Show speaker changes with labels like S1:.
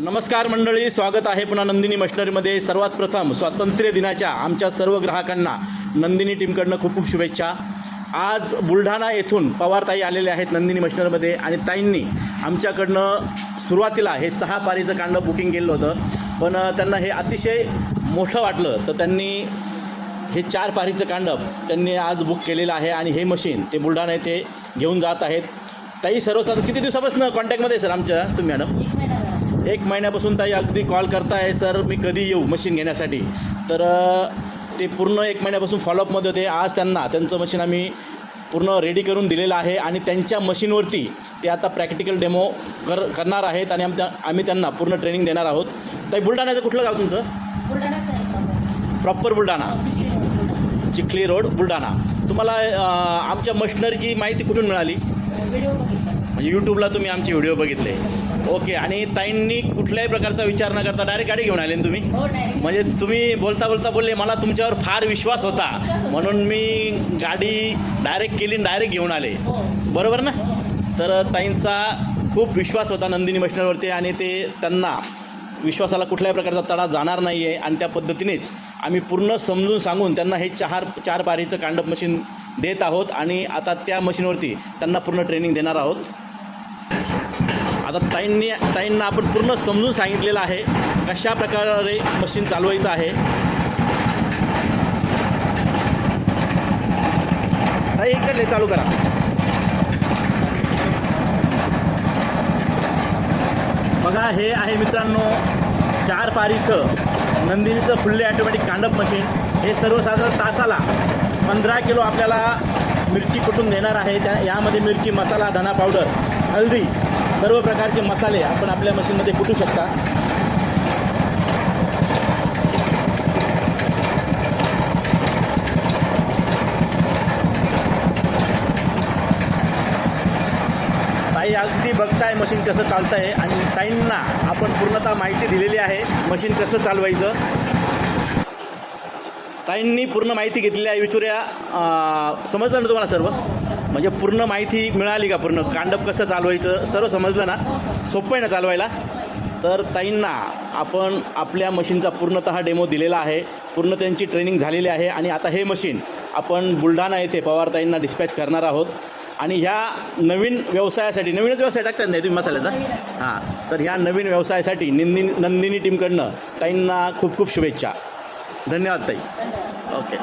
S1: नमस्कार मंडळी, स्वागत आहे पुन्हा नंदिनी मशिनरीमध्ये। सर्वात प्रथम स्वातंत्र्य दिनाच्या आमच्या सर्व ग्राहकांना नंदिनी टीमकडनं खूप खूप शुभेच्छा। आज बुलढाणा येथून पवारताई आलेले आहेत नंदिनी मशिनरीमध्ये आणि ताईंनी आमच्याकडनं सुरुवातीला हे 6 पारीचं कांडं बुकिंग केलं होतं, पण त्यांना हे अतिशय मोठं वाटलं तर त्यांनी हे 4 पारीचं कांडं त्यांनी आज बुक केलेलं आहे आणि हे मशीन ते बुलढाणा येथे घेऊन जात आहेत। ताई सर्वसाधारण किती दिवसापासून कॉन्टॅक्टमध्ये सर आमच्या तुम्ही मॅडम? 1 महिन्यापासून ताई अगदी कॉल करताय, सर मी कधी येऊ मशीन घेण्यासाठी। तर ते पूर्ण 1 महिन्यापासून फॉलोअपमध्ये होते। आज त्यांचं मशीन आम्ही पूर्ण रेडी करून दिलेलं आहे आणि त्यांच्या मशीनवरती ते आता प्रॅक्टिकल डेमो करणार आहेत आणि आम्ही त्यांना पूर्ण ट्रेनिंग देणार आहोत। ताई बुलढाण्याचं कुठलं गाव तुमचं? Proper Buldhana, Chikhli road Buldhana. तुम्हाला आमच्या मशिनरीची माहिती कुठून मिळाली? म्हणजे यूट्यूबला तुम्ही आमचे व्हिडिओ बघितले? ओके। आणि ताईंनी कुठल्याही प्रकारचा विचार न करता डायरेक्ट गाडी घेऊन आले ना तुम्ही? म्हणजे तुम्ही बोलता बोलता बोलले मला तुमच्यावर फार विश्वास होता म्हणून मी गाडी डायरेक्ट केली, डायरेक्ट घेऊन आले, बरोबर ना? तर ताईंचा खूप विश्वास होता नंदिनी मशिनरीवरती आणि त्यांना विश्वासाला कुठल्याही प्रकारचा तडा जाणार नाही आहे आणि त्या पद्धतीनेच आम्ही पूर्ण समजून सांगून त्यांना हे 4 पारीचं कांडप मशीन देत आहोत आणि आता त्या मशीनवरती त्यांना पूर्ण ट्रेनिंग देणार आहोत। आता ताईंना आपण पूर्ण समजून सांगितलेलं आहे कशा प्रकारे मशीन चालवायचं आहे। ताई इकडले चालू करा। बघा, हे आहे मित्रांनो 4 पारीचं नंदिनीचं फुल्ली ऑटोमॅटिक कांडप मशीन। हे सर्वसाधारण तासाला 15 किलो आपल्याला मिरची कुटून देणार आहे। यामध्ये मिरची, मसाला, धना पावडर, हळदी, सर्व प्रकारचे मसाले आपण आपल्या मशीनमध्ये कुटू शकता। ताई अगदी बघताय मशीन कसं चालतं आहे आणि ताईंना आपण पूर्णतः माहिती दिलेली आहे मशीन कसं चालवायचं। ताईंनी पूर्ण माहिती घेतलेली आहे। विचारूया, समजलं ना तुम्हाला सर्व? म्हणजे पूर्ण माहिती मिळाली का? पूर्ण कांडप कसं चालवायचं सर्व समजलं ना? सोपं आहे ना चालवायला? तर ताईंना आपण आपल्या मशीनचा पूर्णतः डेमो दिलेला आहे, पूर्ण त्यांची ट्रेनिंग झालेली आहे आणि आता हे मशीन आपण बुलढाणा येथे पवारताईंना डिस्पॅच करणार आहोत। आणि ह्या नवीन व्यवसायासाठी, नवीनच व्यवसाय टाकतात नाही तुम्ही मसाल्याचा? हां, तर ह्या नवीन व्यवसायासाठी नंदिनी टीमकडनं ताईंना खूप खूप शुभेच्छा। धन्यवाद ताई। ओके।